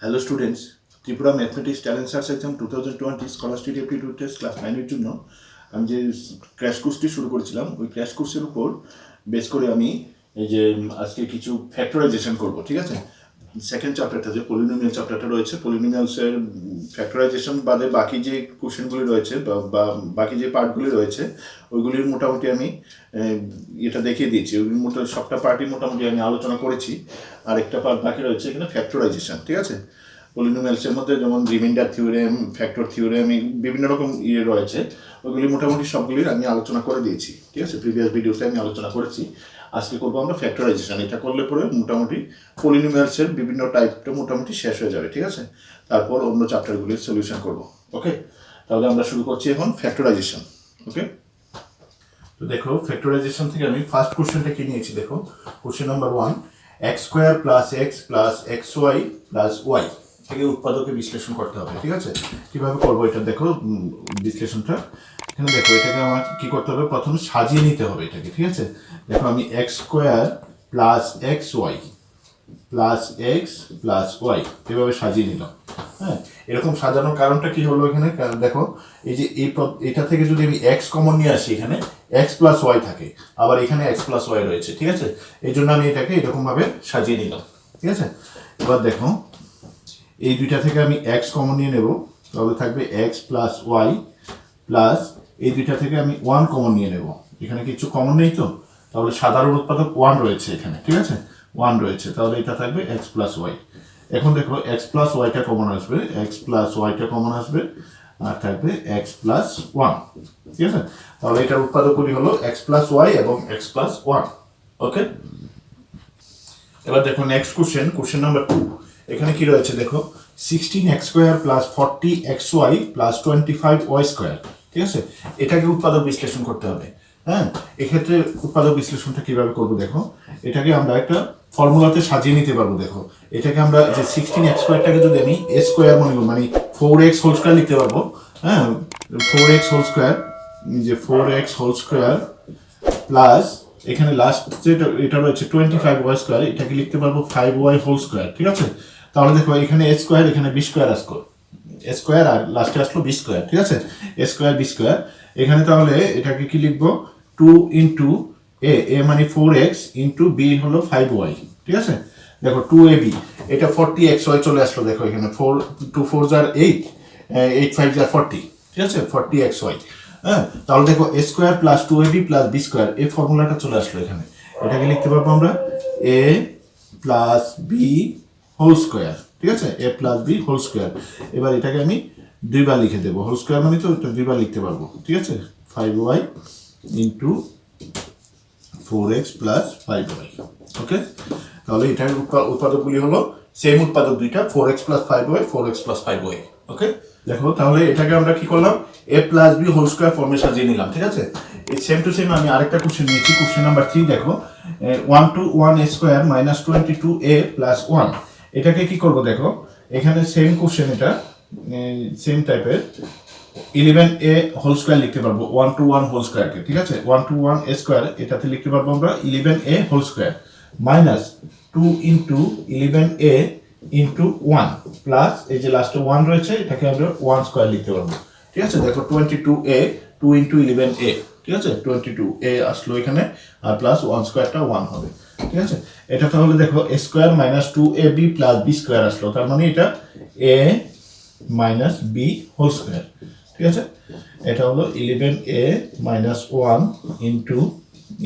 Hello students, Tripura mathematics talent search exam 2020 scholarship aptitude test class 9-এর জন্য আমি যে ক্র্যাশ কোর্সটি শুরু করেছিলাম ওই ক্র্যাশ কোর্সের উপর বেস করে আমি এই যে আজকে কিছু ফ্যাক্টরাইজেশন করব, ঠিক আছে। সেকেন্ড চ্যাপ্টারটা যে পলিনোমিয়াল চ্যাপ্টারটা রয়েছে, পলিনোমিয়ালসের ফ্যাক্টরাইজেশন বাদে বাকি যে কোশ্চেনগুলি রয়েছে বা বাকি যে পার্টগুলি রয়েছে ওইগুলির মোটামুটি আমি এটা দেখিয়ে দিয়েছি। ওইগুলি মোটামুটি সবটা পার্টই মোটামুটি আমি আলোচনা করেছি। আর একটা পার্ট বাকি রয়েছে এখানে ফ্যাক্টরাইজেশন, ঠিক আছে। পলিনোমিয়ালসের মধ্যে যেমন রিমাইন্ডার থিওরেম, ফ্যাক্টর থিওরেম, বিভিন্ন রকম রয়েছে, ওইগুলি মোটামুটি সবগুলির আমি আলোচনা করে দিয়েছি, ঠিক আছে। প্রিভিয়াস ভিডিওতে আমি আলোচনা করেছি। আজকে করবো আমরা ফ্যাক্টরাইজেশন। এটা করলে পরে মোটামুটি পলিনোমিয়ালসের বিভিন্ন টাইপটা মোটামুটি শেষ হয়ে যাবে, ঠিক আছে। তারপর অন্য চ্যাপ্টারগুলির সলিউশন করব। ওকে, তাহলে আমরা শুরু করছি এখন ফ্যাক্টরাইজেশন। ওকে, তো দেখো ফ্যাক্টরাইজেশন থেকে আমি ফার্স্ট কোশ্চেনটা কি নিয়েছি। দেখো question number 1, x square plus x plus x y plus y থেকে উৎপাদকে বিশ্লেষণ করতে হবে, ঠিক আছে। কিভাবে করবো এটা দেখো বিশ্লেষণটা। এখানে দেখো এটাকে আমার কি করতে হবে, প্রথমে সাজিয়ে নিতে হবে এটাকে, ঠিক আছে। দেখো আমি x square plus x y plus x plus y এভাবে সাজিয়ে নিলাম। হ্যাঁ, এরকম সাজানোর কারণটা কি হলো এখানে, দেখো এই যে এটা থেকে যদি আমি এক্স কমন নিয়ে আসি, এখানে এক্স প্লাস ওয়াই থাকে, আবার এখানে এক্স প্লাস ওয়াই রয়েছে, ঠিক আছে। এই জন্য আমি এটাকে এরকমভাবে সাজিয়ে নিলাম, ঠিক আছে। এবার দেখো এই দুইটা থেকে আমি এক্স কমন নিয়ে নেব, তাহলে থাকবে এক্স প্লাস ওয়াই প্লাস এই দুইটা থেকে আমি ওয়ান কমন নিয়ে নেব। এখানে কিছু কমন নেই তো, তাহলে সাধারণ উৎপাদক ওয়ান রয়েছে এখানে, ঠিক আছে, ওয়ান রয়েছে, তাহলে এটা থাকবে এক্স প্লাস ওয়াই। এখন দেখো এক্স প্লাস ওয়াইটা কমন আসবে, এক্স প্লাস ওয়াইটা কমন আসবে, আর থাকবে এক্স প্লাস ওয়ান, ঠিক আছে। তাহলে এটার উৎপাদকগুলি হলো এক্স প্লাস ওয়াই এবং এক্স প্লাস ওয়ান। ওকে, এবার দেখো নেক্সট কোশ্চেন, কোশ্চেন নাম্বার 2। এখানে কি রয়েছে দেখো, 16x square plus 40xy plus 25y square, ঠিক আছে। এটাকে উৎপাদক বিশ্লেষণ করতে হবে। হ্যাঁ, এক্ষেত্রে উৎপাদক বিশ্লেষণটা কিভাবে করবো দেখো, এটাকে আমরা একটা ফর্মুলাতে সাজিয়ে নিতে পারবো। দেখো এটাকে আমরা যে 16x স্কোয়ারটাকে যদি আমি এ স্কোয়ার মনে করি, মানে 4x হোল স্কোয়ার লিখতে পারবো। হ্যাঁ, 4x হোল স্কোয়ার, যে 4x হোল স্কোয়ার প্লাস এখানে লাস্ট যেটা এটা রয়েছে 25y স্কোয়ার, এটাকে লিখতে পারবো 5y হোল স্কোয়ার, ঠিক আছে। তাহলে দেখো এখানে এ স্কোয়ার, এখানে বি স্কোয়ার আসলো, এ স্কোয়ার আর লাস্টে আসলো বি স্কোয়ার, ঠিক আছে, এ স্কোয়ার বি স্কোয়ার। এখানে তাহলে এটাকে কি লিখবো, 2 ইন্টু এ মানে 4x ইন্টু বি হলো 5y, ঠিক আছে। দেখো 2ab, এটা 40xy চলে আসলো, দেখো এখানে 4 2 4 যার 8, 8 5 যার 40, ঠিক আছে, 40xy। হ্যাঁ, তাহলে দেখো a square plus 2ab plus b square, এই ফর্মুলাটা চলে আসলো এখানে। এটাকে লিখতে পারবো আমরা a plus B whole square, ঠিক আছে, a plus B whole square. এবার এটাকে আমি দুইবার লিখে দেবো, হোল স্কোয়ার মানে তো এটা দুইবার লিখতে পারবো, ঠিক আছে, 5y into 4x plus 5y। ওকে, তাহলে এটার উৎপাদকগুলি হলো সেম উৎপাদক দুইটা, 4x plus 5y, 4x plus 5y। ওকে, দেখো তাহলে এটাকে আমরা কি করলাম, এ প্লাস বি হোল স্কোয়ার ফর্মে সাজিয়ে নিলাম, ঠিক আছে। এই সেম টু সেম আমি আরেকটা কোশ্চেন নিয়েছি, কোশ্চেন নাম্বার 3। দেখো 1 to 1 square minus 22a plus 1, এটাকে কি করবো দেখো, এখানে সেম কোশ্চেন, এটা সেম টাইপের 11a হোল স্কোয়ার লিখতে পারবো, 1 to 1 হোল স্কোয়ারকে, ঠিক আছে, 1 to 1 স্কোয়ার এটাতে লিখতে পারবো আমরা 11a whole square minus 2 into 11a into 1 plus এই যে লাস্টে 1 রয়েছে, এটাকে আমরা 1 স্কোয়ার লিখতে পারবো, ঠিক আছে। দেখো 22a 2 ইন্টু 11a, ঠিক আছে, 22a আসলো এখানে, আর প্লাস 1 স্কোয়ারটা 1 হবে, ঠিক আছে। এটা তাহলে দেখো a square minus 2ab plus b square আসলো, তার মানে এটা a minus b whole square, ঠিক আছে। এটা হলো 11a minus 1 into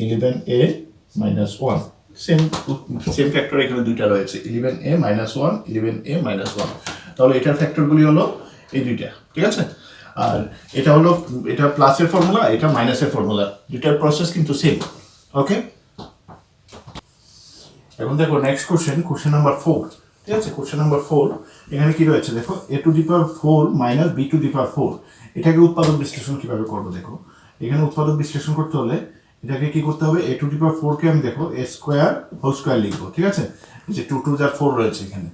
11a minus 1, same same factor এখানে দুইটা রয়েছে, 11a মাইনাস 1, 11a মাইনাস 1। তাহলে এটার ফ্যাক্টরগুলি হলো এই দুইটা, ঠিক আছে। আর এটা হলো, এটা প্লাসের ফর্মুলা, এটা মাইনাসের ফর্মুলা, দুইটার প্রসেস কিন্তু সেম। ওকে, এখন দেখো নেক্সট কোশ্চেন, কোশ্চেন নাম্বার 4, ঠিক আছে। কোশ্চেন নাম্বার 4, এখানে কি রয়েছে দেখো, a to the power 4 minus b to the power 4, এটাকে উৎপাদক বিশ্লেষণ কিভাবে করবো দেখো। এখানে উৎপাদক বিশ্লেষণ করতে হলে এটাকে কি করতে হবে, a টু দি পাওয়ার 4 কে আমি দেখো a স্কোয়ার হোল স্কোয়ার লিখবো, ঠিক আছে, যে 2 2 যার 4 রয়েছে এখানে,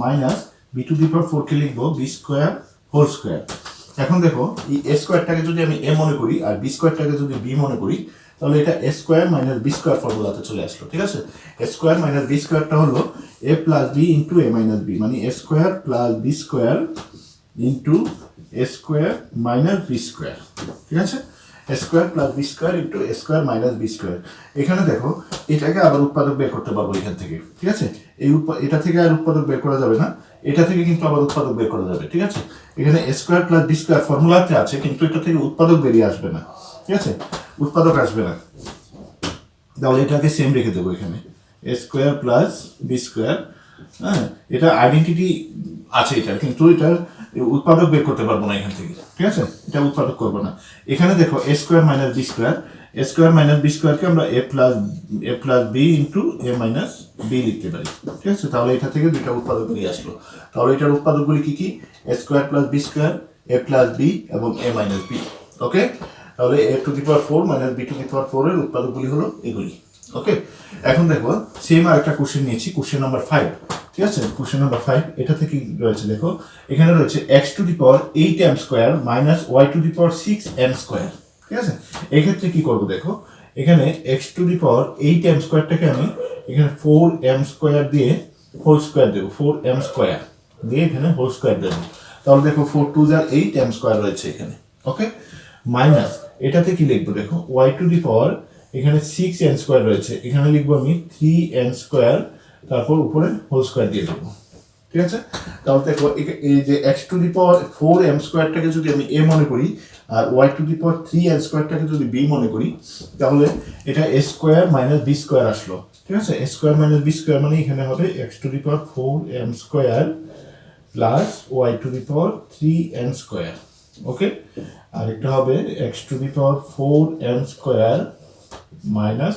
minus b to the power 4 কে লিখবো b স্কোয়ার হোল স্কোয়ার। এখন দেখো এই a স্কোয়ারটাকে যদি আমি a মনে করি আর b স্কোয়ারটাকে যদি b মনে করি, তাহলে এটা এ স্কোয়ার মাইনাস বি স্কোয়ার ফর্মুলাতে চলে আসলো, ঠিক আছে। এ স্কোয়ার মাইনাস বি স্কোয়ারটা হলো a plus b into a minus b, মানে a square plus b square into a square minus b square, ঠিক আছে। A square plus b square into a square minus b square. এখানে দেখো এটাকে আবার উৎপাদক বের করতে পারবো এখান থেকে, ঠিক আছে। এটা থেকে আর উৎপাদক বের করা যাবে না, এটা থেকে কিন্তু আবার উৎপাদক বের করা যাবে, ঠিক আছে। এখানে a square plus b square ফর্মুলাতে আছে, কিন্তু এটা থেকে উৎপাদক বেরিয়ে আসবে না, ঠিক আছে, উৎপাদক আসবে না। তাহলে এটাকে সেম রেখে দেবো এখানে, a square plus b square. হ্যাঁ, এটা আইডেন্টিটি আছে এটার, কিন্তু এটার উৎপাদক বের করতে পারবো না এখান থেকে, ঠিক আছে, এটা উৎপাদক করবো না। এখানে দেখো a square minus b square, A square minus B স্কোয়ারকে আমরা a plus b into a minus B লিখতে পারি, ঠিক আছে। তাহলে এটা থেকে দুইটা উৎপাদক বেরিয়ে আসলো। তাহলে এটার উৎপাদকগুলি কি কি? A square plus b square, a plus b এবং এ মাইনাস বি। ওকে, তাহলে a to the power 4 minus b to the power 4 এর উৎপাদকগুলি হলো এগুলি। ওকে, এখন দেখো সেম আর একটা কোশ্চেন নিয়েছি, কোশ্চেন নাম্বার 5, ঠিক আছে। কোশ্চেন নাম্বার 5 এটা থেকে রয়েছে, দেখো এখানে রয়েছে x to the power 8m square minus y to the power 6m square, ঠিক আছে। এই ক্ষেত্রে কি করবো দেখো, এখানে x to the power 8m স্কোয়ারটাকে আমি এখানে 4m স্কোয়ার দিয়ে হোল স্কোয়ার দেবো, 4m স্কোয়ার দিয়ে এখানে হোল স্কোয়ার দেবো। তাহলে দেখো 4 2 যার 8m স্কোয়ার রয়েছে এখানে। ওকে, মাইনাস এটাতে কি লিখবো দেখো, y টু দি পাওয়ার এখানে 6n স্কোয়ার রয়েছে, এখানে লিখবো আমি 3n স্কোয়ার, তারপর উপরে হোল স্কোয়ার দিয়ে দেবো, ঠিক আছে। তাহলে দেখো এই যে x to the power 4m স্কোয়ারটাকে যদি আমি a মনে করি আর y to the power 3n স্কোয়ারটাকে যদি b মনে করি, তাহলে এটা a square minus b square আসলো, ঠিক আছে। a square minus b square মানে এখানে হবে x to the power 4m square plus y to the power 3n square. Okay, আর এটা হবে x to the power 4m square minus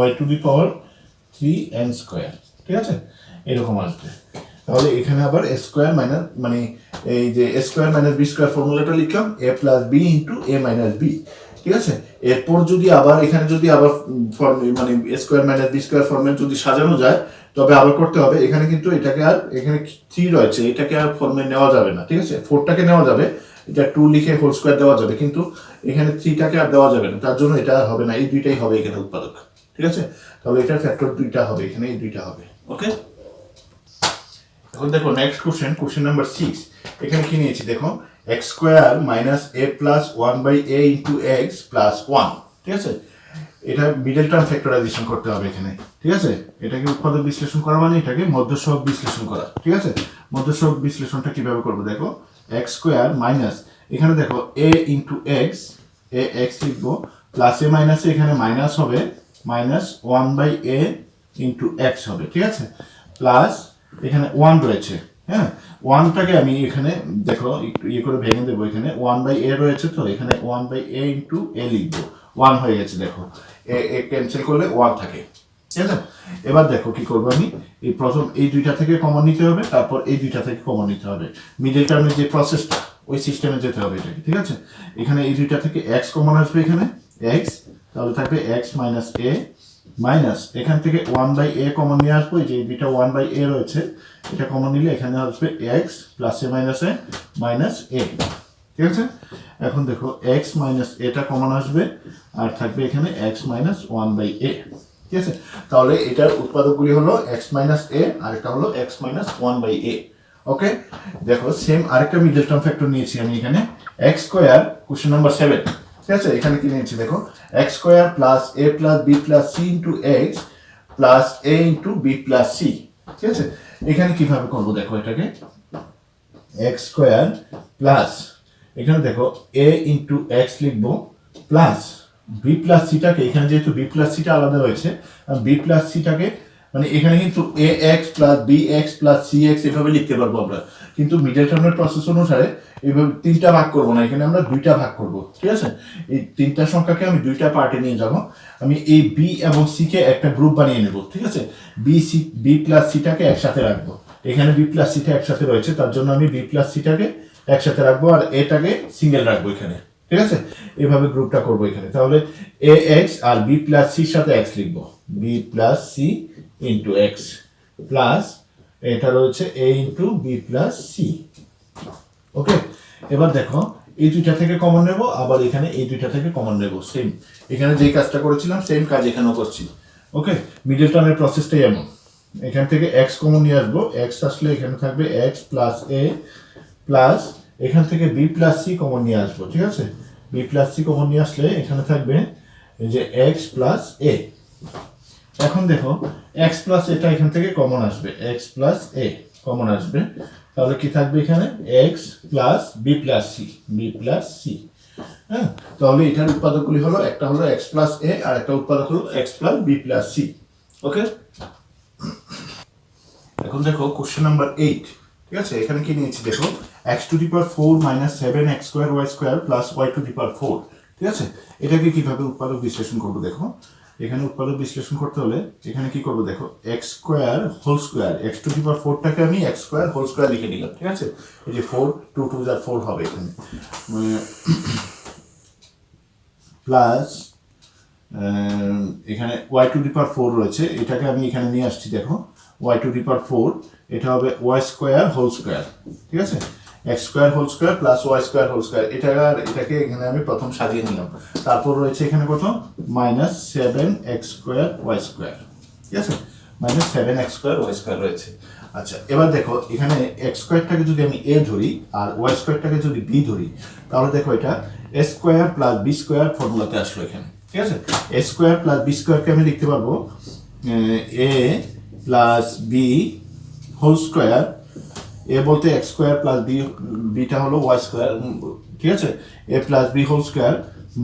y to the power 3n square, ঠিক আছে, এরকম আসবে। তাহলে এখানে আবার এ স্কোয়ার মাইনাস, মানে এই যে এ স্কোয়ার মাইনাস বি স্কোয়ার ফর্মুলাটা লিখলাম, এ plus b into a minus b, ঠিক আছে। এরপর যদি আবার এখানে যদি আবার মানে a square minus b square ফর্মে যদি সাজানো যায়, তবে আবার করতে হবে। এখানে কিন্তু এটাকে আর, এখানে 3 রয়েছে, এটাকে আর ফর্মে নেওয়া যাবে না, ঠিক আছে। 4টাকে নেওয়া যাবে, এটা 2 লিখে হোল স্কোয়ার দেওয়া যাবে, কিন্তু এখানে 3টাকে আর দেওয়া যাবে না, তার জন্য এটা হবে না, এই দুইটাই হবে এখানে উৎপাদক, ঠিক আছে। তাহলে এটার ফ্যাক্টর 2টা হবে এখানে, এই 2টা হবে। ওকে, এখন দেখো নেক্সট কোশ্চেন, কোশ্চেন নাম্বার 6। এখানে কি নিয়েছি দেখো, x square minus a plus 1/a into x plus 1, ঠিক আছে। এটা মিডল টার্ম ফ্যাক্টরাইজেশন করতে হবে এখানে, ঠিক আছে। এটাকে উৎপাদক বিশ্লেষণ করা মানে এটাকে মধ্যসহগ বিশ্লেষণ করা, ঠিক আছে। মধ্যসহগ বিশ্লেষণটা কিভাবে করবো দেখো, এক্স স্কোয়ার মাইনাস, এখানে দেখো এ ইন্টু এক্স, এ এক্স লিখবো, প্লাস এ মাইনাসে এখানে মাইনাস হবে, মাইনাস 1/a ইন্টু এক্স হবে, ঠিক আছে, প্লাস এখানে 1 রয়েছে। হ্যাঁ, 1টাকে আমি এখানে দেখো একটু ইয়ে করে ভেঙে দেবো, এখানে 1/a রয়েছে, তো এখানে 1/a ইন্টু এ লিখবো, 1 হয়ে গেছে, দেখো এ ক্যান্সেল করলে 1 থাকে, ঠিক আছে। এবার দেখো কি করবো আমি, এই প্রথম এই দুইটা থেকে কমন নিতে হবে, তারপর এই দুইটা থেকে কমন নিতে হবে, মিডল টার্মের যে প্রসেসটা ওই সিস্টেমে যেতে হবে এটাকে, ঠিক আছে। এখানে এই দুইটা থেকে এক্স কমন আসবে, এখানে এক্স, তাহলে থাকবে এক্স মাইনাস এ, মাইনাস এখান থেকে 1/a কমন নিয়ে আসবো, এই যে দুইটা 1/a রয়েছে, এটা কমন নিলে এখানে আসবে এক্স প্লাস এ মাইনাস এ মাইনাস এ, ঠিক আছে। এখন দেখো এক্স মাইনাস এটা কমন আসবে, আর থাকবে এখানে এক্স মাইনাস 1/a, ঠিক আছে। তাহলে এটার উৎপাদকগুলি হলো এক্স মাইনাস এ, আর এটা হলো এক্স মাইনাস 1/a। ওকে, দেখো সেম আরেকটা মিডল টার্ম ফ্যাক্টর নিয়েছি আমি এখানে, এক্স স্কোয়ার, কোশ্চেন নাম্বার 7, ঠিক আছে। এখানে কি নিয়েছি দেখো, x square plus a plus B plus c into x plus a into b plus c, ঠিক আছে। এখানে কিভাবে করবো দেখো, এটাকে এক্স স্কোয়ার প্লাস, এখানে দেখো এ ইন্টু এক্স লিখবো, প্লাস বি প্লাস সিটাকে, এখানে যেহেতু বি প্লাস সিটা আলাদা রয়েছে, বি প্লাস সিটাকে মানে এখানে কিন্তু a x plus b x plus c x এভাবে লিখতে পারবো আমরা, কিন্তু মিডল টার্মের প্রসেস অনুসারে এইভাবে 3টা ভাগ করবো না, এখানে আমরা 2টা ভাগ করবো, ঠিক আছে। এই 3টা সংখ্যাকে আমি 2টা পার্টে নিয়ে যাব, আমি এই বি এবং সি কে একটা গ্রুপ বানিয়ে নেব, ঠিক আছে। বি প্লাস সিটাকে একসাথে রাখবো, এখানে বি প্লাস সিটা একসাথে রয়েছে, তার জন্য আমি বি প্লাস সিটাকে একসাথে রাখবো, আর এটাকে সিঙ্গেল রাখবো এখানে, ঠিক আছে। এভাবে গ্রুপটা করবো এখানে, তাহলে এ এক্স আর বি প্লাস সির সাথে এক্স লিখবো, b plus c into x plus এটা রয়েছে a into b plus c. Okay, এবার দেখো এই দুইটা থেকে কমন নেব, আবার এখানে এই দুইটা থেকে কমন নেব, সেম এখানে যেই কাজটা করেছিলাম সেম কাজ এখানেও করছি। ওকে, মিডল টার্মের প্রসেসটাই এমন। এখান থেকে এক্স কমন নিয়ে আসবো, এক্স আসলে এখানে থাকবে এক্স প্লাস এ প্লাস এখান থেকে বি প্লাস সি কমন নিয়ে আসবো, ঠিক আছে। বি প্লাস সি কমন নিয়ে আসলে এখানে থাকবে এই যে এক্স প্লাস এ। এখন দেখো এক্স প্লাস এটা এখান থেকে কমন আসবে, এক্স প্লাস এ কমন আসবে, তাহলে কি থাকবে এখানে x plus B plus c, b plus c. হ্যাঁ, তাহলে এটার উৎপাদকগুলি হলো, একটা হলো এক্স প্লাস এ আর একটা উৎপাদক হলো x plus B plus c. Okay, এখন দেখো কোশ্চেন নাম্বার 8, ঠিক আছে। এখানে কি নিয়েছি দেখো, x to the power 4 minus 7x square y square plus y to the power 4, ঠিক আছে। এটাকে কিভাবে উৎপাদক বিশ্লেষণ করবো দেখো, এখানে উৎপাদক বিশ্লেষণ করতে হলে এখানে কি করবো দেখো, x square whole square, x to the power 4টাকে আমি এক্স স্কোয়ার হোল স্কোয়ার লিখে নিলাম, ঠিক আছে। এই যে 4 2 2 যা 4 হবে এখানে, প্লাস এখানে ওয়াই টু দি পাওয়ার 4 রয়েছে, এটাকে আমি এখানে নিয়ে আসছি দেখো, ওয়াই টু দি পাওয়ার 4, এটা হবে ওয়াই স্কোয়ার হোল স্কোয়ার, ঠিক আছে। X square whole square plus y square whole square, এটাকে এখানে আমি প্রথম সাজিয়ে নিলাম। তারপর রয়েছে এখানে কত, minus 7x square y square, ঠিক আছে, minus 7x square y square রয়েছে। আচ্ছা, এবার দেখো এখানে এক্স স্কোয়ারটাকে যদি আমি এ ধরি আর ওয়াই স্কোয়ারটাকে যদি বি ধরি, তাহলে দেখো এটা এ স্কোয়ার প্লাস বি স্কোয়ার ফর্মুলাতে আসলো এখানে, ঠিক আছে। এ স্কোয়ার প্লাস বি স্কোয়ারকে আমি লিখতে পারবো a plus B whole square, a বলতে এক্স স্কোয়ার প্লাস বি, বিটা হলো ওয়াই স্কোয়ার, ঠিক আছে, a plus B whole square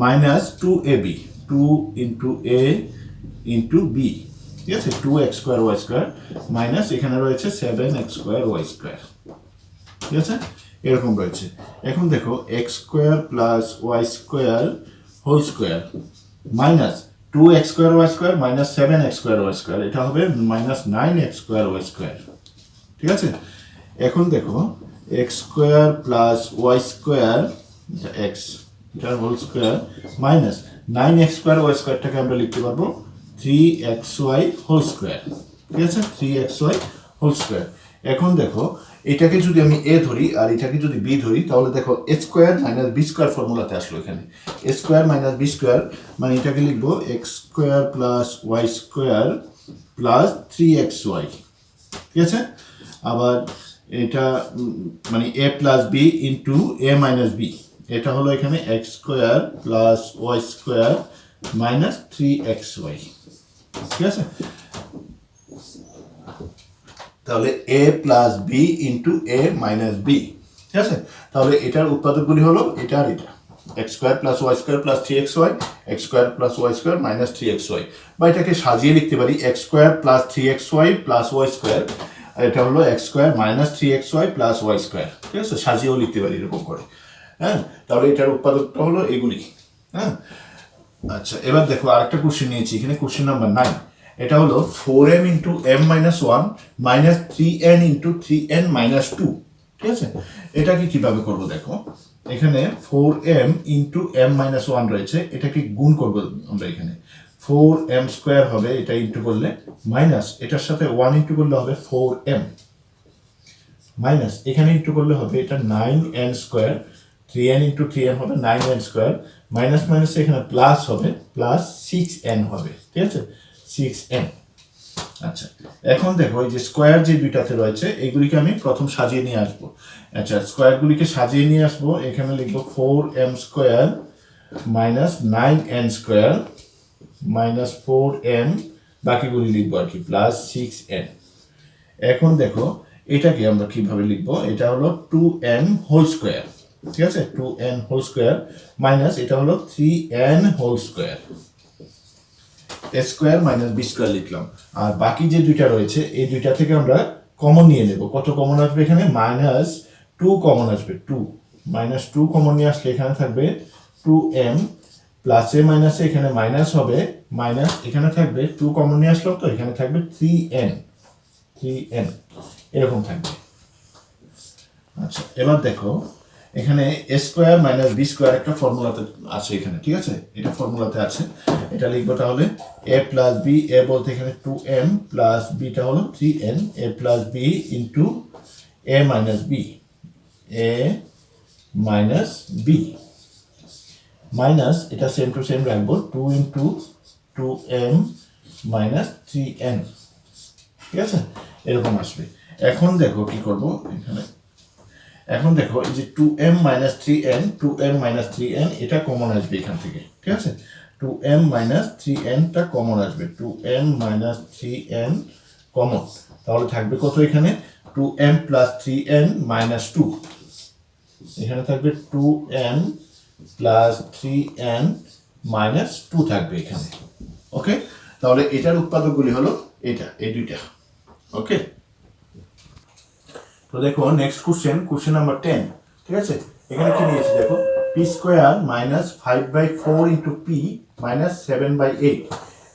minus 2ab, 2 into a into b, ঠিক আছে, 2x square y square minus এখানে রয়েছে 7x স্কোয়ার ওয়াই স্কোয়ার, ঠিক আছে, এরকম রয়েছে। এখন দেখো x square plus y square whole square minus 2x square y square minus 7x square y square, এটা হবে minus 9x square y square, ঠিক আছে। এখন দেখো x square plus y square, x এটার whole square minus 9x square y স্কোয়ারটাকে আমরা লিখতে পারবো 3xy হোল স্কোয়ার, ঠিক আছে, 3xy হোল স্কোয়ার। এখন দেখো এটাকে যদি আমি এ ধরি আর এটাকে যদি বি ধরি, তাহলে দেখো a square minus b square ফর্মুলাতে আসলো এখানে, a square minus b square, মানে এটাকে লিখবো x square plus y square plus 3xy, ঠিক আছে। আবার এটা মানে a plus b into a minus b, এটা হলো এখানে x square plus y square minus 3xy, ঠিক আছে। তাহলে a plus b into a minus b, ঠিক আছে। তাহলে এটার উৎপাদকগুলি হলো এটা আর এটা, x square plus y square plus 3xy, x square plus y square minus 3xy, বা এটাকে সাজিয়ে লিখতে পারি x square plus 3xy plus y square, এটা হলো x square minus 3xy plus y square, ঠিক আছে, সাজিয়েও লিখতে পারি এরকম করে। হ্যাঁ, তাহলে এটার উৎপাদকটা হলো এগুলি। হ্যাঁ, আচ্ছা, এবার দেখো আরেকটা কোশ্চেন নিয়েছি এখানে, কোশ্চেন নাম্বার 9, এটা হলো 4m into m minus 1 minus 3n into 3n minus 2, ঠিক আছে। এটাকে কিভাবে করবো দেখো, এখানে 4m ইন্টু m মাইনাস 1 রয়েছে, এটাকে গুণ করবো আমরা, এখানে 4m স্কোয়ার হবে এটা ইন্টু করলে, মাইনাস এটার সাথে 1 ইন্টু করলে হবে 4m, মাইনাস এখানে ইন্টু করলে হবে এটা 9n square, 3n into 3m হবে 9n স্কোয়ার, মাইনাস মাইনাস এখানে প্লাস হবে, প্লাস 6n হবে, ঠিক আছে, 6n। আচ্ছা, এখন দেখো এই যে স্কোয়ার যে দুইটাতে রয়েছে এইগুলিকে আমি প্রথম সাজিয়ে নিয়ে আসবো। আচ্ছা, স্কোয়ারগুলিকে সাজিয়ে নিয়ে আসবো, এখানে লিখবো 4m square minus 9n square minus 4m, বাকিগুলি লিখবো আর কি, প্লাস 6n। এখন দেখো এটাকে আমরা কিভাবে লিখবো, এটা হলো 2n হোল স্কোয়ার, ঠিক আছে, 2n হোল স্কোয়ার মাইনাস এটা হলো 3n হোল স্কোয়ার, এ স্কোয়ার মাইনাস বি স্কোয়ার লিখলাম। আর বাকি যে দুইটা রয়েছে এই দুইটা থেকে আমরা কমন নিয়ে নেব, কত কমন আসবে এখানে, মাইনাস 2 কমন আসবে, 2 মাইনাস 2 কমন নিয়ে আসলে এখানে থাকবে 2m প্লাসে মাইনাসে এখানে মাইনাস হবে, মাইনাস এখানে থাকবে 2 কমন নিয়ে আসলাম তো এখানে থাকবে 3n, এরকম থাকবে। আচ্ছা, এবার দেখো এখানে a square minus b square একটা ফর্মুলাতে আছে এখানে, ঠিক আছে, এটা ফর্মুলাতে আছে, এটা লিখবো তাহলে এ প্লাস বি, এ বলতে এখানে 2m প্লাস বিটা হলো 3n, A plus b into a minus B, A minus B minus এটা সেম টু সেম রাখবো 2 ইন্টু 2m মাইনাস 3n, ঠিক আছে, এরকম আসবে। এখন দেখো কি করব এখানে, এখন দেখো এই যে 2m minus 3n 2m minus 3n এটা কমন আসবে এখান থেকে, ঠিক আছে, 2m মাইনাস 3n টা কমন আসবে, 2m মাইনাস 3n কমন, তাহলে থাকবে কত এখানে 2m প্লাস 3n মাইনাস 2, এখানে থাকবে 2m প্লাস 3n মাইনাস 2 থাকবে এখানে। ওকে, তাহলে এটার উৎপাদকগুলি হলো এটা, এই দুইটা। ওকে, তো দেখো নেক্সট কোশ্চেন নাম্বার 10, ঠিক আছে, এখানে কি নিয়েছি দেখো, P square minus 5/4 into P minus 7/8,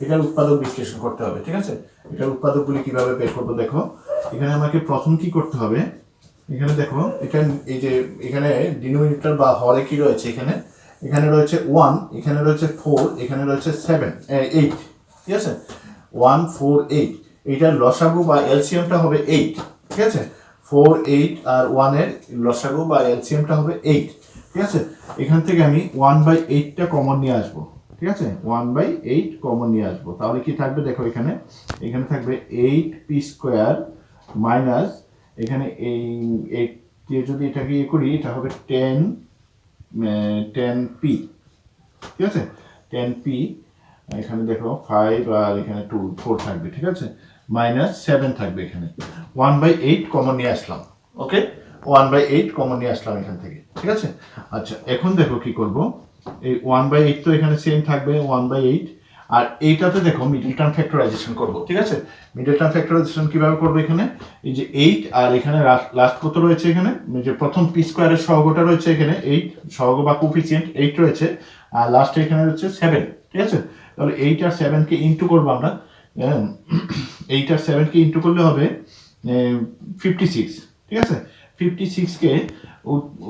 এটার উৎপাদক বিশ্লেষণ করতে হবে, ঠিক আছে। এটার উৎপাদকগুলি কিভাবে বের করবো দেখো, এখানে আমাকে প্রথম কি করতে হবে, এখানে দেখো এখানে এই যে এখানে ডিনোমিনেটর বা হরে কি রয়েছে, এখানে রয়েছে 1, এখানে রয়েছে 4, এখানে রয়েছে 8, ঠিক আছে, 1 4 8, এইটার লসাগু বা এলসিএমটা হবে 8, ঠিক আছে, 4 8 আর 1 এর লসাগু বা এলসিএমটা হবে 8, ঠিক আছে। এখান থেকে আমি 1/8টা কমন নিয়ে আসবো, ঠিক আছে, 1/8 কমন নিয়ে আসবো, তাহলে কি থাকবে দেখো এখানে থাকবে 8p স্কোয়ার মাইনাস এখানে এই 8 দিয়ে যদি এটাকে ইয়ে করি এটা হবে 10p, ঠিক আছে, 10p, এখানে দেখো 5 আর এখানে 2 4 থাকবে, ঠিক আছে, মাইনাস 7 থাকবে এখানে, 1/8 কমন নিয়ে আসলাম। ওকে, 1/8 কমন নিয়ে আসলাম এখান থেকে, ঠিক আছে। আচ্ছা, এখন দেখো কি করব, এই 1/8 তো এখানে সেম থাকবে 1/8, আর এইটাতে দেখো মিডল টার্ম ফ্যাক্টরাইজেশন করব, ঠিক আছে। মিডল টার্ম ফ্যাক্টরাইজেশন কিভাবে করব, এখানে এই যে 8 আর এখানে লাস্ট কত রয়েছে, এখানে যে প্রথম পি স্কোয়ারের সহগটা রয়েছে এখানে 8, সহগ বা কোফিসিয়েন্ট 8 রয়েছে, আর লাস্টে এখানে রয়েছে 7, ঠিক আছে। তাহলে 8 আর 7 কে ইনটু করব আমরা, 8 আর 7 কে ইনটু করলে হবে 56, ঠিক আছে। 56 কে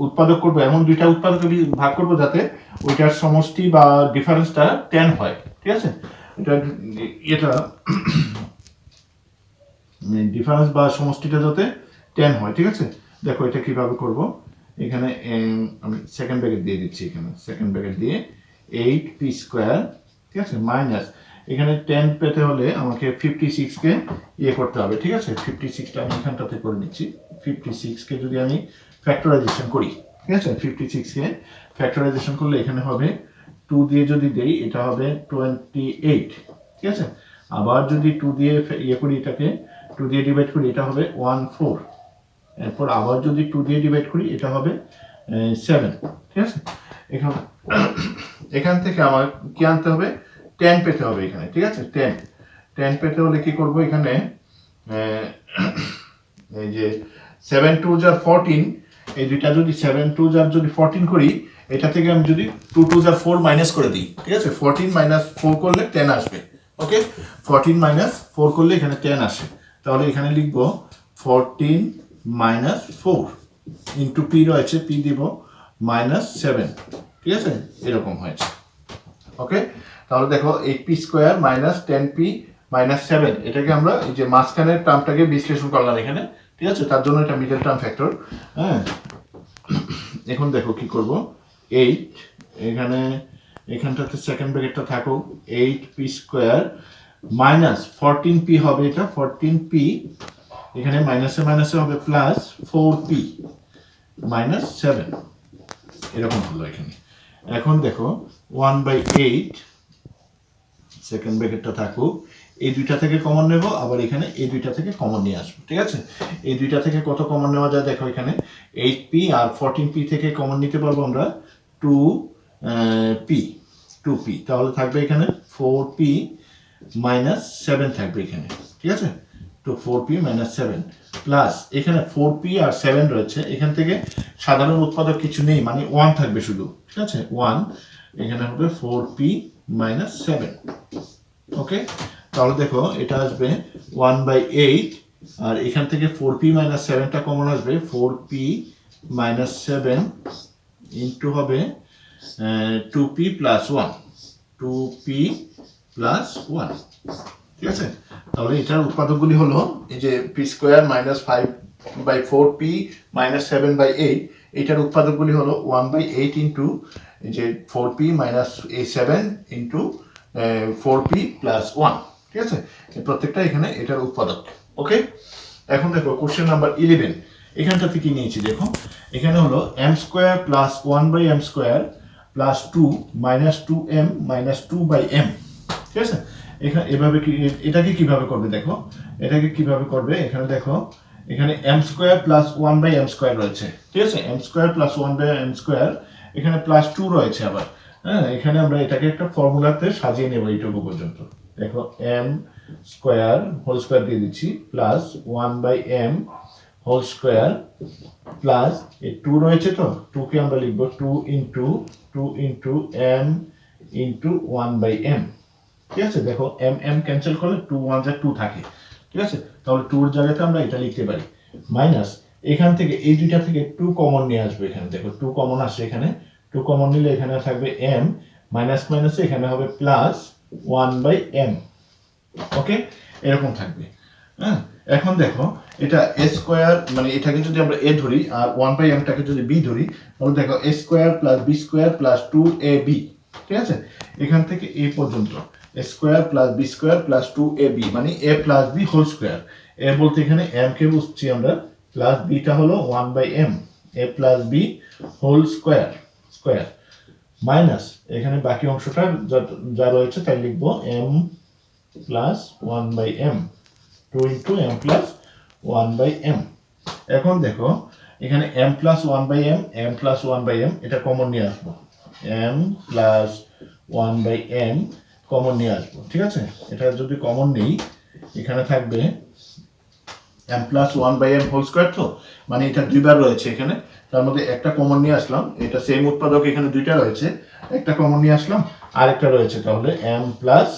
উৎপাদক করবো, এমন দুইটা উৎপাদক ভাগ করবো যাতে ওইটার সমষ্টি বা ডিফারেন্সটা 10 হয়, ঠিক আছে। এটা ডিফারেন্স বা সমষ্টিটা যাতে 10 হয়, ঠিক আছে। দেখো এটা কিভাবে করব, এখানে আমি সেকেন্ড ব্র্যাকেট দিয়ে দিচ্ছি, এখানে সেকেন্ড ব্র্যাকেট দিয়ে 8p স্কোয়ার, ঠিক আছে, মাইনাস এখানে 10 পেতে হলে আমাকে 56 কে ইয়ে করতে হবে, ঠিক আছে, 56টা আমি এখানটাতে করে নিচ্ছি, 56 কে যদি আমি ফ্যাক্টরাইজেশন করি, ঠিক আছে, 56 কে ফ্যাক্টরাইজেশন করলে এখানে হবে 2 দিয়ে যদি দেই এটা হবে 28, ঠিক আছে। আবার যদি 2 দিয়ে ইয়ে করি, এটাকে 2 দিয়ে ডিভাইড করি এটা হবে 14, এরপর আবার যদি 2 দিয়ে ডিভাইড করি এটা হবে 7, ঠিক আছে। এখান থেকে আমার কি আনতে হবে, 10 পেতে হবে এখানে, ঠিক আছে, 10 পেতে হলে কি করব, এখানে এই যে 7 2 যা 14, এই দুইটা যদি 7 2 যা যদি 14 করি, এটা থেকে আমি যদি 2 2 যা 4 মাইনাস করে দিই, ঠিক আছে, 14 মাইনাস 4 করলে 10 আসবে। ওকে, 14 মাইনাস 4 করলে এখানে 10 আসে, তাহলে এখানে লিখবো 14 মাইনাস 4 ইন্টু পি রয়েছে, পি দিব মাইনাস 7, ঠিক আছে, এরকম হয়েছে। ওকে, তাহলে দেখো 8p square minus 10p minus 7, এটাকে আমরা এই যে মাঝখানের টার্মটাকে বিশ্লেষণ করলাম এখানে, ঠিক আছে, তার জন্য এটা মিডল টার্ম ফ্যাক্টর। হ্যাঁ, এখন দেখো কি করব, 8 এখানটাতে সেকেন্ড ব্র্যাকেটটা থাকুক, 8p স্কোয়ার মাইনাস 14p হবে, এটা 14p, এখানে মাইনাসে মাইনাসে হবে প্লাস 4p মাইনাস 7, এরকম হলো এখানে। এখন দেখো 1/8 সেকেন্ড ব্র্যাকেটটা থাকুক, এই দুইটা থেকে কমন নেব, আবার এখানে এই দুইটা থেকে কমন নিয়ে আসবো, ঠিক আছে। এই দুইটা থেকে কত কমন নেওয়া যায় দেখো, এখানে 8p আর 14p থেকে কমন নিতে পারবো আমরা 2p, তাহলে থাকবে এখানে 4p মাইনাস 7 থাকবে এখানে, ঠিক আছে, তো 4p মাইনাস 7 প্লাস এখানে 4p আর 7 রয়েছে, এখান থেকে সাধারণ উৎপাদক কিছু নেই, মানে 1 থাকবে শুধু, ঠিক আছে, 1, এখানে হবে 4p মাইনাস 7। ওকে, তাহলে দেখো এটা আসবে 1/8, আর এখান থেকে 4p মাইনাস 7টা কমন আসবে, 4p মাইনাস 7 ইন্টু হবে 2p প্লাস 1, 2p প্লাস 1, ঠিক আছে। তাহলে এটার উৎপাদকগুলি হলো এই যে p square minus 5/4p minus 7/8, এটার উৎপাদকগুলি হলো 1/8 ইন্টু যে 4p মাইনাস এই 7 ইন্টু 4p প্লাস 1, ঠিক আছে, এই প্রত্যেকটা এখানে এটার উৎপাদক। ওকে, এখন দেখো কোশ্চেন নাম্বার 11, এখানটাতে কি নিয়েছি দেখো, এখানে হলো m square plus 1/m square plus 2 minus 2m minus 2/m, ঠিক আছে। এখানে এভাবে কি এটাকে কিভাবে করবে দেখো, এটাকে কিভাবে করবে, এখানে দেখো এখানে m square plus 1/m square রয়েছে, ঠিক আছে, m square plus 1/m square, এখানে প্লাস 2 রয়েছে আবার, হ্যাঁ, এখানে আমরা এটাকে একটা ফর্মুলাতে সাজিয়ে নেব এইটুকু পর্যন্ত। দেখো m স্কোয়ার হোল স্কোয়ার দিয়ে দিচ্ছি plus 1/m whole square plus এই 2 রয়েছে, তো 2 কে আমরা লিখবো 2 ইন্টু m ইন্টু 1/m, ঠিক আছে। দেখো m ক্যান্সেল করলে 2 1 যা 2 থাকে, ঠিক আছে, তাহলে 2 এর জায়গাতে আমরা এটা লিখতে পারি মাইনাস, এখান থেকে এই দুইটা থেকে 2 কমন নিয়ে আসবে, এখানে দেখো 2 কমন আসছে, এখানে 2 কমন নিলে এখানে থাকবে m মাইনাস মাইনাসে এখানে হবে প্লাস 1/m, ওকে, এরকম থাকবে। হ্যাঁ, এখন দেখো এটা a স্কয়ার মানে এটাকে যদি আমরা a ধরি আর 1/m টাকে যদি b ধরি, তাহলে দেখো a square plus b square plus 2ab, ঠিক আছে, এখান থেকে এই পর্যন্ত a square plus b square plus 2ab মানে a plus b whole square, a বলতে এখানে m কে বুঝছি আমরা, প্লাস b টা হলো 1/m, a plus b whole square square minus এখানে বাকি অংশটা যা রয়েছে তাই লিখবো m plus 1/m 2 into m plus 1/m। এখন দেখো এখানে m plus 1/m m plus 1/m এটা কমন নিয়ে আসবো, m প্লাস 1/m কমন নিয়ে আসবো, ঠিক আছে। এটা যদি কমন নেই এখানে থাকবে m plus 1/m whole square, তো মানে এটা দুইবার রয়েছে এখানে, তার মধ্যে একটা কমন নিয়ে আসলাম, এটা সেম উৎপাদক এখানে দুইটা রয়েছে, একটা কমন নিয়ে আসলাম আর একটা রয়েছে, তাহলে m প্লাস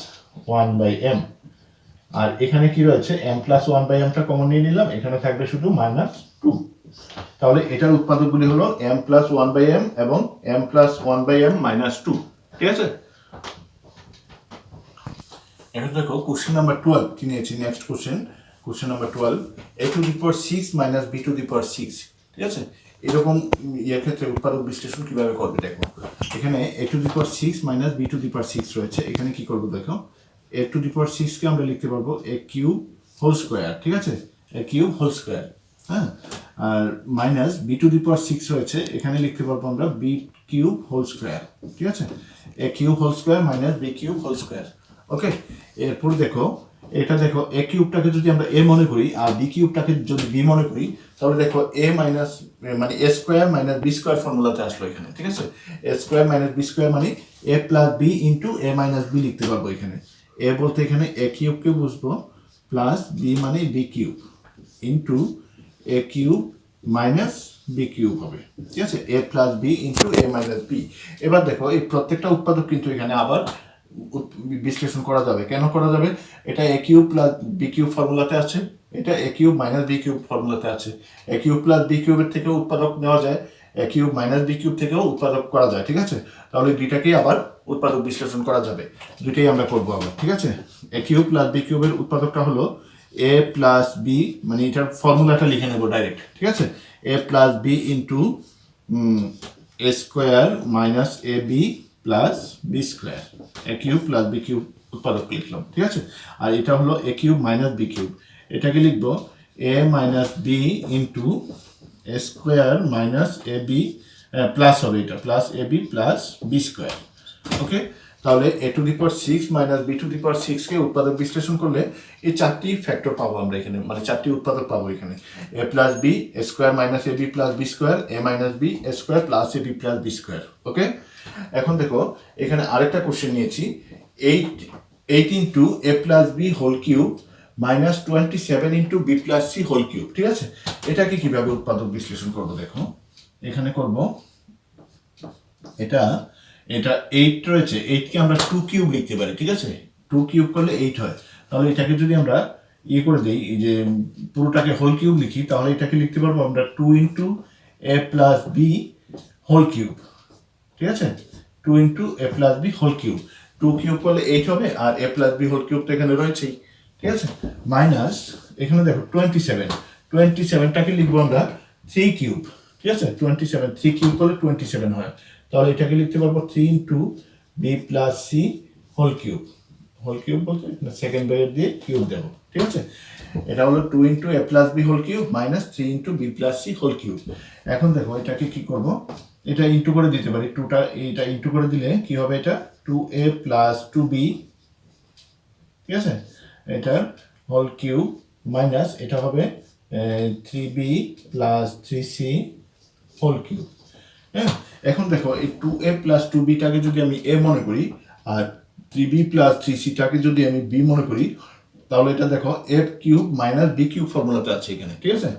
1/m, আর এখানে কি রয়েছে m প্লাস 1/m টা কমন নিয়ে নিলাম, এখানে থাকবে শুধু মাইনাস 2, তাহলে এটার উৎপাদকগুলি হলো m প্লাস 1/m এবং m প্লাস 1/m মাইনাস 2, ঠিক আছে। এখন দেখো কোশ্চেন নাম্বার 12 কি নিয়েছি, next question number 12, a to the power 6 minus b to the power 6, ঠিক আছে, এরকম এর ক্ষেত্রে উৎপাদক বিশ্লেষণ কিভাবে করবে দেখো, এখানে a to the power 6 minus b to the power 6 রয়েছে, এখানে কি করব দেখো, a টু দি পাওয়ার 6 কে আমরা লিখতে পারবো a কিউব হোল স্কয়ার, ঠিক আছে, a কিউব হোল স্কয়ার, হ্যাঁ, আর minus b to the power 6 রয়েছে, এখানে লিখতে পারবো আমরা b কিউব হোল স্কয়ার, ঠিক আছে, a cube whole square minus b cube whole square, okay. এরপর দেখো এটা দেখো a কিউবটাকে যদি আমরা a মনে করি আর b কিউবটাকে যদি b মনে করি, তাহলে দেখো a মাইনাস মানে a square minus b square ফর্মুলাতে আসলো এখানে, ঠিক আছে, a square minus b square মানে a plus b into a minus b লিখতে পারবো এখানে, a বলতে এখানে a কিউবকে বুঝবো প্লাস b মানে b cube into a cube minus b cube হবে, ঠিক আছে, a plus b into a minus b। এবার দেখো এই প্রত্যেকটা উৎপাদক কিন্তু এখানে আবার বিশ্লেষণ করা যাবে, কেন করা যাবে, এটা a cube plus b cube ফর্মুলাতে আছে, এটা a cube minus b cube ফর্মুলাতে আছে, a কিউব প্লাস b কিউবের থেকেও উৎপাদক নেওয়া যায়, a cube minus b cube থেকেও উৎপাদক করা যায়, ঠিক আছে, তাহলে দুইটাকেই আবার উৎপাদক বিশ্লেষণ করা যাবে, দুইটাই আমরা করবো আবার, ঠিক আছে। a কিউব প্লাস b কিউবের উৎপাদকটা হলো a প্লাস b মানে এটার ফর্মুলাটা লিখে নেব ডাইরেক্ট, ঠিক আছে, a plus b into a square minus a b plus b square, a cube plus b cube উৎপাদক লিখলাম, ঠিক আছে, আর এটা হলো a cube minus b cube, এটাকে লিখবো a minus b into a square minus a b plus হবে এটা plus a b plus b square, okay. তাহলে a to the power 6 minus b to the power 6 কে উৎপাদক বিশ্লেষণ করলে এই চারটি ফ্যাক্টর পাবো আমরা এখানে, মানে চারটি উৎপাদক পাবো এখানে, a plus b a square minus a b plus b square, a minus b a square plus a b plus b square, okay. এখন দেখো এখানে আরেকটা কোশ্চেন নিয়েছি, 8 into a plus b whole cube minus 27 into b plus c whole cube, ঠিক আছে, এটাকে কিভাবে উৎপাদক বিশ্লেষণ করবো দেখো, এখানে করব এটা 8 রয়েছে, 8 কে আমরা 2 কিউব লিখতে পারি, ঠিক আছে, 2 কিউব করলে 8 হয়, তাহলে এটাকে যদি আমরা করে দেই এই যে পুরোটাকে হোল কিউব লিখি, তাহলে এটাকে লিখতে পারবো আমরা 2 into a plus b whole cube, ঠিক আছে, 2 into a plus b whole cube, 2 cube করলে 8 হবে আর a plus b whole cube তো এখানে রয়েছেই, ঠিক আছে, মাইনাস এখানে দেখো 27টাকে লিখবো আমরা 3 কিউব, ঠিক আছে 27 3 কিউব করলে 27 হয়, তাহলে এটাকে লিখতে পারবো 3 into b plus c whole cube বলতে সেকেন্ড ব্র্যাকেট দিয়ে কিউব দেবো, ঠিক আছে। এটা হলো 2 into a plus B whole cube minus 3 into b plus c whole cube. এখন দেখো এটাকে কি করব, এটা ইন্টু করে দিতে পারি, টুটা এটা ইন্টু করে দিলে কি হবে, এটা 2a প্লাস 2b, ঠিক আছে, এটা হোল কিউব মাইনাস এটা হবে 3b plus 3c whole cube. হ্যাঁ, এখন দেখো এই 2a প্লাস 2bটাকে যদি আমি a মনে করি আর 3b প্লাস 3cটাকে যদি আমি b মনে করি, তাহলে এটা দেখো a cube minus b cube ফর্মুলাতে আছে এখানে, ঠিক আছে।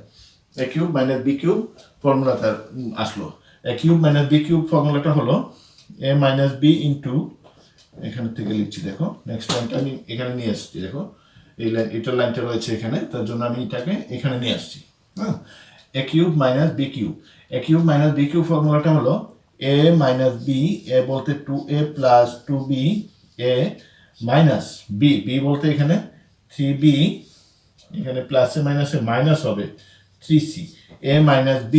a cube minus b cube ফর্মুলাটা আসলো। a cube minus b cube ফর্মুলাটা হলো a মাইনাস b ইন্টু, এখান থেকে লিখছি দেখো, নেক্সট লাইনটা আমি এখানে নিয়ে আসছি, দেখো এই লাইন এটার লাইনটা রয়েছে এখানে, তার জন্য আমি এটাকে এখানে নিয়ে আসছি। হ্যাঁ, a cube minus b cube, a cube minus b cube ফর্মুলাটা হলো a মাইনাস b, a বলতে 2a plus 2b, a minus b, b বলতে এখানে 3b, এখানে প্লাসে মাইনাসে মাইনাস হবে 3c, a মাইনাস b,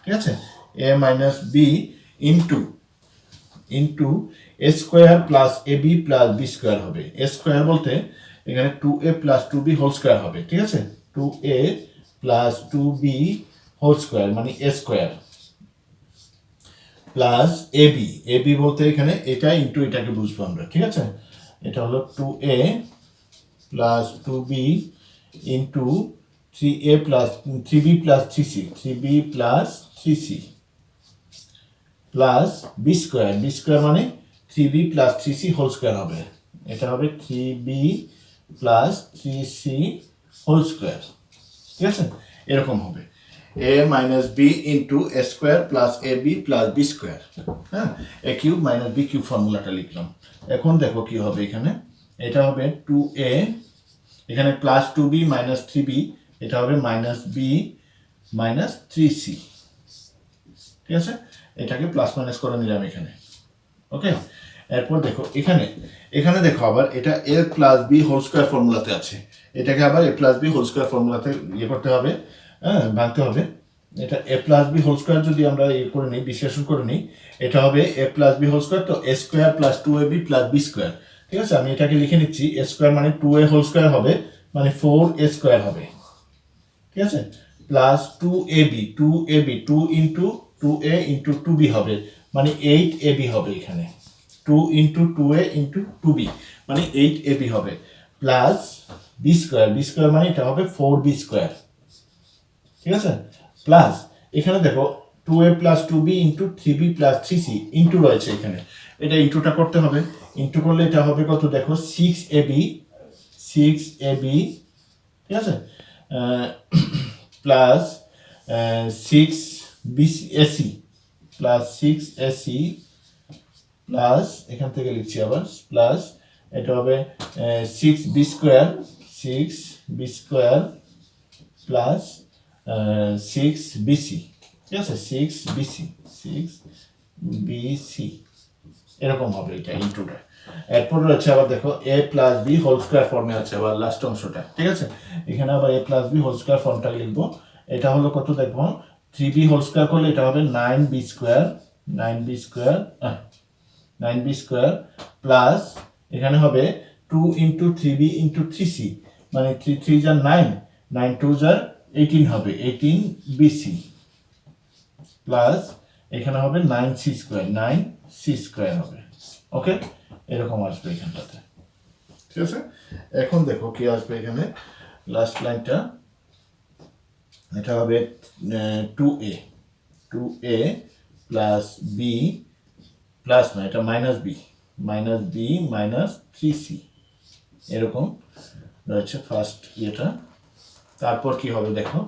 ঠিক আছে, a minus b into into a square plus a b plus b square হবে। এ স্কোয়ার বলতে এখানে 2a plus 2b whole square হবে, ঠিক আছে, 2a plus 2b whole square মানে a square plus AB, AB বলতে এখানে এটা ইন্টু এটাকে বুঝবো আমরা, ঠিক আছে। এটা হলো 2a plus 2b into 3a plus 3b plus 3c, 3b plus 3c plus b square, b square মানে 3b plus 3c whole square হবে, এটা হবে 3b plus 3c whole square, ঠিক আছে, এরকম হবে a minus b into a square plus a b plus b square. হ্যাঁ, a cube minus b cube ফর্মুলাটা লিখলাম। এখন দেখো কি হবে এখানে, এটা হবে 2a, এখানে প্লাস 2b মাইনাস 3b, এটা হবে মাইনাস b মাইনাস 3c, ঠিক আছে, এটাকে প্লাস মাইনাস করে নিলাম এখানে, ওকে। এরপর দেখো এখানে, এখানে দেখো আবার এটা a plus B whole square ফর্মুলাতে আছে, এটাকে আবার a plus B whole square ফর্মুলাতে ইয়ে করতে হবে, হ্যাঁ ভাঙতে হবে। এটা a plus B whole square যদি আমরা ইয়ে করে নিই, বিশ্লেষণ করে নিই, এটা হবে a plus B whole square, তো a square plus 2ab plus b square, ঠিক আছে। আমি এটাকে লিখে নিচ্ছি, a স্কোয়ার মানে 2a হোল স্কোয়ার হবে মানে 4a স্কোয়ার হবে, ঠিক আছে, plus 2ab 2 into 2a into 2b হবে মানে 8ab হবে, এখানে 2 ইন্টু 2a ইন্টু 2b মানে 8ab হবে, প্লাস বি স্কোয়ার মানে এটা হবে 4b স্কোয়ার, ঠিক আছে, প্লাস এখানে দেখো 2a plus 2b into 3b plus 3c into রয়েছে এখানে, এটা ইন্টুটা করতে হবে, ইন্টু করলে এটা হবে কত দেখো 6ab, ঠিক আছে, plus 6bc plus 6ac plus এখান থেকে লিখছি আবার প্লাস এটা হবে 6b স্কোয়ার প্লাস 6bc, ঠিক আছে, 6bc এরকম হবে এটা ইন্টুটা। এরপর রয়েছে আবার দেখো a plus B whole square ফর্মে আছে আবার লাস্ট অংশটা, ঠিক আছে, এখানে আবার a plus B whole square ফর্মটা লিখবো, এটা হলো কত দেখবো 3b হোল স্কোয়ার করলে এটা হবে 9b স্কোয়ার প্লাস এখানে হবে 2 ইন্টু 3b ইন্টু 3c মানে 3 3 যা 9, 9 2 যা 18 হবে 18bc প্লাস এখানে হবে 9c স্কোয়ার হবে, ওকে, এরকম আসবে এখানটাতে, ঠিক আছে। এখন দেখো কি আসবে এখানে লাস্ট লাইনটা, এটা হবে 2a প্লাস বি প্লাস না এটা মাইনাস বি মাইনাস 3c এরকম রয়েছে ফার্স্ট ইয়েটা। তারপর কি হবে দেখো,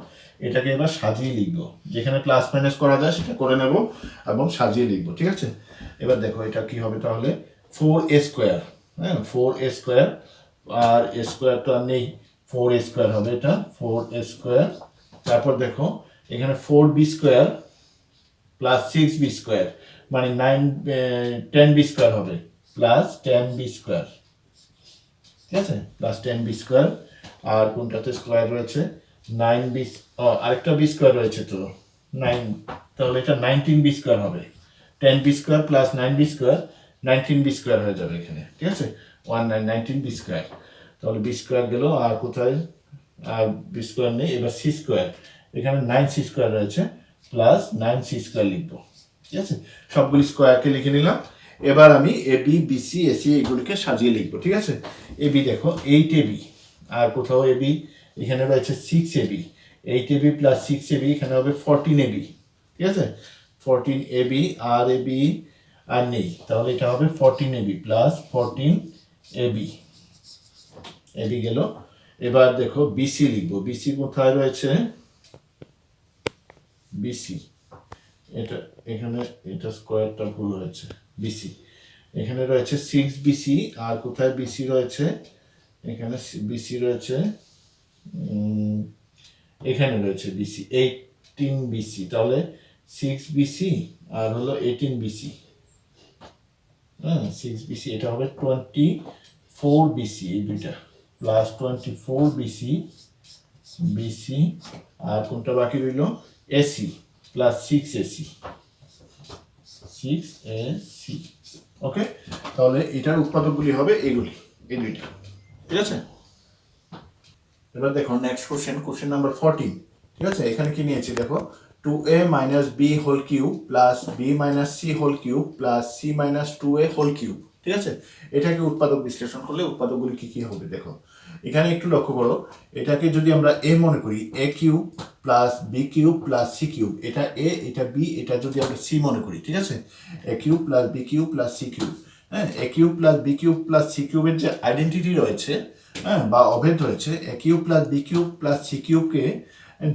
এটাকে এবার সাজিয়ে লিখবো, যেখানে প্লাস মাইনাস করা যায় সেটা করে নেব এবং সাজিয়ে লিখবো, ঠিক আছে। এবার দেখো এটা কি হবে তাহলে 4a স্কোয়ার, হ্যাঁ 4a square R a square তো আর নেই, 4a স্কোয়ার হবে এটা 4a স্কোয়ার, তারপর দেখো এখানে 4b square plus 6b square মানে 10b স্কোয়ার হবে প্লাস 10b স্কোয়ার, ঠিক আছে, প্লাস 10b স্কোয়ার, আর কোনটাতে স্কোয়ার রয়েছে 9b, আরেকটা বি স্কোয়ার রয়েছে তো 9, তাহলে এটা 19b স্কয়ার হবে। 10b square plus 9b square 19b square হয়ে যাবে এখানে, ঠিক আছে? 19b স্কয়ার, তাহলে b স্কয়ার গেল, আর কোথায় আর b স্কয়ার নেই, এবার c স্কয়ার, এখানে 9c স্কয়ার রয়েছে, প্লাস 9c স্কয়ার লিখবো, ঠিক আছে? সবগুলি স্কয়ারকে লিখে নিলাম। এবার আমি ab bc ac এগুলিকে সাজিয়ে লিখবো, ঠিক আছে? ab দেখো 8ab, আর কোথাও ab, এখানে রয়েছে 6ab, 8ab প্লাস 6ab এখানে হবে 14ab, ঠিক আছে? 14ab, আর ab আর নেই, তাহলে এটা হবে 14ab প্লাস 14ab, ab গেল। এবার দেখো bc লিখবো, bc কোথায় রয়েছে, bc এটা এখানে, এটা স্কয়ারটা ভুল হয়েছে, bc এখানে রয়েছে 6bc, আর কোথায় bc রয়েছে, এখানে bc রয়েছে, এখানে রয়েছে bc 18bc, তাহলে 6bc আর হলো 18bc, হ্যাঁ 6bc, এটা হবে 24bc, এই দুইটা প্লাস 24bc bc, আর কোনটা বাকি রইল, ac প্লাস 6ac, 6ac, ওকে? তাহলে এটার উৎপাদকগুলি হবে এগুলি, এই দুইটা, ঠিক আছে? এবার দেখো নেক্সট কোশ্চেন নাম্বার 14, ঠিক আছে? এখানে কি নিয়েছি দেখো, 2a minus b whole cube plus b minus c whole cube plus c minus 2a whole cube, ঠিক আছে? এটাকে উৎপাদক বিশ্লেষণ করলে উৎপাদকগুলি কি কি হবে দেখো, এখানে একটু লক্ষ্য করো, এটাকে যদি আমরা a মনে করি, a cube plus b cube plus c cube, এটা a এটা b, এটা যদি আমরা c মনে করি, ঠিক আছে? a cube plus b cube plus c cube, হ্যাঁ a cube plus b cube plus c কিউবের যে আইডেন্টিটি রয়েছে, হ্যাঁ বা অভেদ রয়েছে, A cube plus B cube plus C কিউবকে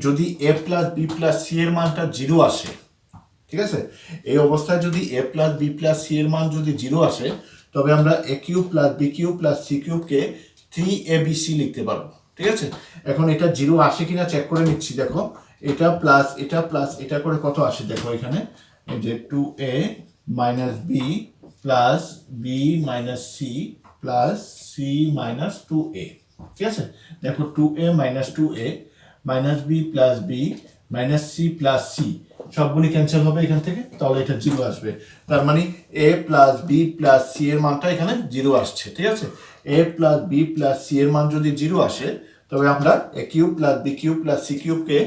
যদি A plus B plus C এর মানটা 0 আসে, ঠিক আছে? এই অবস্থায় যদি A plus B plus C এর মান যদি 0 আসে, তবে আমরা A cube plus B cube plus C কিউবকে 3abc লিখতে পারবো, ঠিক আছে? এখন এটা 0 আসে কিনা চেক করে নিচ্ছি, দেখো এটা প্লাস এটা করে কত আসে দেখো, এখানে এই যে 2a minus b plus b minus c plus c minus 2a, ঠিক আছে? দেখো 2a minus 2a minus b plus b minus c plus c সবগুলি ক্যান্সেল হবে এখান থেকে, তাহলে এটা 0 আসবে। তার মানে a plus B plus C এর মানটা এখানে 0 আসছে, ঠিক আছে? a plus B plus C এর মান যদি 0 আসে, তবে আমরা a cube plus B cube plus C কিউবকে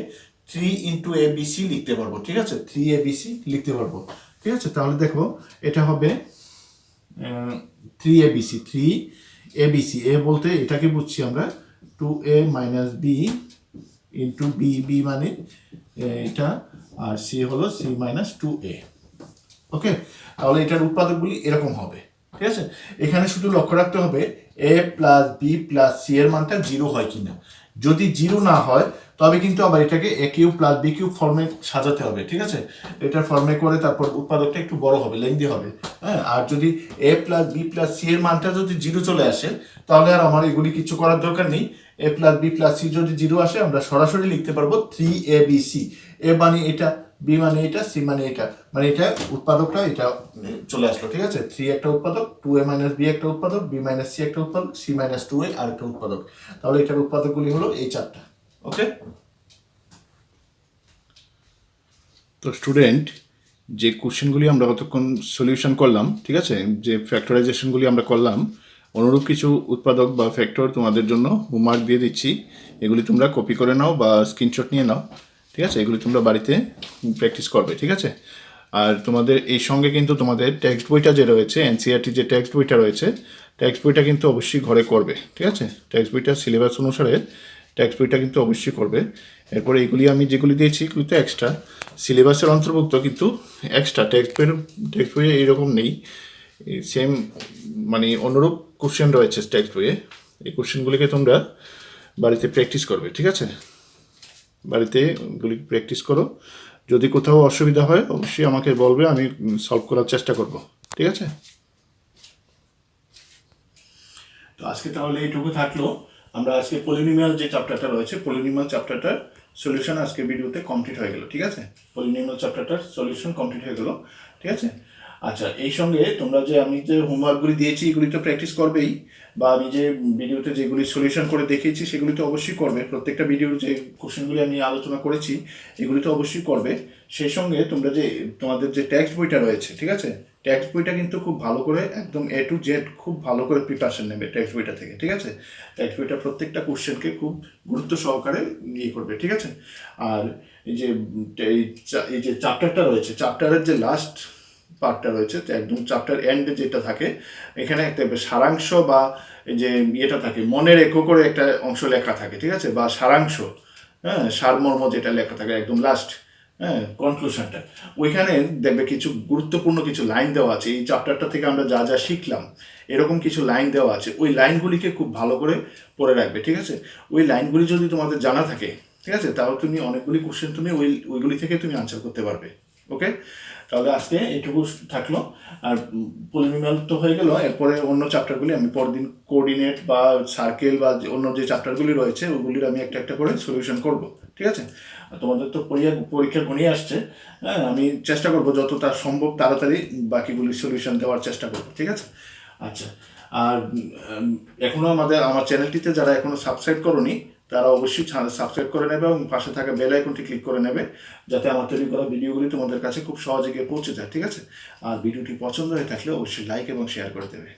3 ইন্টু abc লিখতে পারবো, ঠিক আছে? 3abc লিখতে পারবো, ঠিক আছে? তাহলে দেখো এটা হবে 3abc এ বলতে এটাকে বুঝছি আমরা 2a minus b into B মানে এটা, আর সি হলো সি মাইনাস 2a, ওকে? তাহলে এটার উৎপাদকগুলি এরকম হবে, ঠিক আছে? এখানে শুধু লক্ষ্য রাখতে হবে a plus B plus C এর মানটা 0 হয় কিনা। যদি 0 না হয়, তবে কিন্তু আবার এটাকে a cube plus B cube ফর্মে সাজাতে হবে, ঠিক আছে? এটার ফর্মে করে তারপর উৎপাদকটা একটু বড় হবে, লেন্দি হবে, হ্যাঁ? আর যদি a plus B plus C এর মানটা যদি 0 চলে আসে, তাহলে আর আমার এগুলি কিছু করার দরকার নেই। a plus B plus c যদি 0 আসে, আমরা সরাসরি লিখতে পারবো 3abc, a মানে এটা, বি মানে এটা, সি মানে এটা, মানে এটা উৎপাদকটা এটা চলে আসলো, ঠিক আছে? 3 একটা উৎপাদক, 2a মাইনাস বি একটা উৎপাদক, বি মাইনাস সি একটা উৎপাদক, সি মাইনাস 2a আর একটা উৎপাদক। তাহলে এটার উৎপাদকগুলি হলো এই চারটা, ওকে? তো স্টুডেন্ট, যে কোশ্চেনগুলি আমরা কতক্ষণ সলিউশন করলাম, ঠিক আছে, যে ফ্যাক্টরাইজেশনগুলি আমরা করলাম, অনুরূপ কিছু উৎপাদক বা ফ্যাক্টর তোমাদের জন্য হোমওয়ার্ক দিয়ে দিচ্ছি, এগুলি তোমরা কপি করে নাও বা স্ক্রিনশট নিয়ে নাও, ঠিক আছে? এগুলি তোমরা বাড়িতে প্র্যাকটিস করবে, ঠিক আছে? আর তোমাদের এই সঙ্গে কিন্তু তোমাদের টেক্সট বইটা যে রয়েছে, এনসিইআরটি যে টেক্সট বইটা রয়েছে, টেক্সট বইটা কিন্তু অবশ্যই ঘরে করবে, ঠিক আছে? টেক্সট বইটা সিলেবাস অনুসারে টেক্সট বইটা কিন্তু অবশ্যই করবে। এরপরে এগুলি আমি যেগুলি দিয়েছি এগুলি তো এক্সট্রা সিলেবাসের অন্তর্ভুক্ত, কিন্তু এক্সট্রা টেক্সট বইয়ে এইরকম নেই, সেম মানে অনুরূপ কোশ্চেন রয়েছে টেক্সট বইয়ে। এই কোশ্চেনগুলিকে তোমরা বাড়িতে প্র্যাকটিস করবে, ঠিক আছে? বাড়িতে এগুলি প্র্যাকটিস করো। যদি কোথাও অসুবিধা হয় অবশ্যই আমাকে বলবে, আমি সলভ করার চেষ্টা করব, ঠিক আছে? তো আজকে তাহলে এইটুকু থাকলো। আমরা আজকে পলিনোমিয়াল যে চ্যাপ্টারটা রয়েছে, পলিনোমিয়াল চ্যাপ্টারটার সলিউশন আজকে ভিডিওতে কমপ্লিট হয়ে গেল, ঠিক আছে? পলিনোমিয়াল চ্যাপ্টারটার সলিউশন কমপ্লিট হয়ে গেল, ঠিক আছে? আচ্ছা, এই সঙ্গে তোমরা যে আমি যে হোমওয়ার্কগুলি দিয়েছি এগুলি তো প্র্যাকটিস করবেই, বা আমি যে ভিডিওতে যেগুলি সলিউশন করে দেখিয়েছি সেগুলি তো অবশ্যই করবে। প্রত্যেকটা ভিডিওর যে কোশ্চেনগুলি আমি আলোচনা করেছি এগুলি তো অবশ্যই করবে। সেই সঙ্গে তোমরা যে তোমাদের যে টেক্সট বইটা রয়েছে, ঠিক আছে, টেক্সট বইটা কিন্তু খুব ভালো করে একদম A to Z খুব ভালো করে প্রিপারেশন নেবে টেক্সট বইটা থেকে, ঠিক আছে। টেক্সট বইটা প্রত্যেকটা কোশ্চেনকে খুব গুরুত্ব সহকারে ইয়ে করবে, ঠিক আছে। আর এই যে এই যে চ্যাপ্টারটা রয়েছে, চ্যাপ্টারের যে লাস্ট পার্টটা রয়েছে, একদম চ্যাপ্টার এন্ডে যেটা থাকে, এখানে একটা সারাংশ বা এই যে ইয়েটা থাকে, মনের একক করে একটা অংশ লেখা থাকে, ঠিক আছে, বা সারাংশ, হ্যাঁ, সারমর্ম যেটা লেখা থাকে একদম লাস্ট, হ্যাঁ, কনক্লুশনটা, ওইখানে দেখবে কিছু গুরুত্বপূর্ণ কিছু লাইন দেওয়া আছে। এই চ্যাপ্টারটা থেকে আমরা যা যা শিখলাম এরকম কিছু লাইন দেওয়া আছে, ওই লাইনগুলিকে খুব ভালো করে পড়ে রাখবে, ঠিক আছে। ওই লাইনগুলি যদি তোমাদের জানা থাকে, ঠিক আছে, তাহলে তুমি অনেকগুলি কোশ্চেন তুমি ওইগুলি থেকে তুমি আনসার করতে পারবে। ওকে, তাহলে আজকে এইটুকু থাকলো। আর পলিনোমিয়াল তো হয়ে গেল, এরপরে অন্য চ্যাপ্টারগুলি আমি পরদিন কোঅর্ডিনেট বা সার্কেল বা অন্য যে চ্যাপ্টারগুলি রয়েছে ওগুলির আমি একটা একটা করে সলিউশন করব, ঠিক আছে। আর তোমাদের তো পরীক্ষা ঘনিয়ে আসছে, হ্যাঁ, আমি চেষ্টা করব যতটা সম্ভব তাড়াতাড়ি বাকিগুলি সলিউশন দেওয়ার চেষ্টা করব, ঠিক আছে। আচ্ছা, আর এখনও আমার চ্যানেলটিতে যারা এখনও সাবস্ক্রাইব করোনি তারা অবশ্যই সাবস্ক্রাইব করে নেবে এবং পাশে থাকা বেল আইকনটি ক্লিক করে নেবে, যাতে আমার তৈরি করা ভিডিওগুলি তোমাদের কাছে খুব সহজে গিয়ে পৌঁছে যায়, ঠিক আছে। আর ভিডিওটি পছন্দ হয়ে থাকলে অবশ্যই লাইক এবং শেয়ার করে দেবে।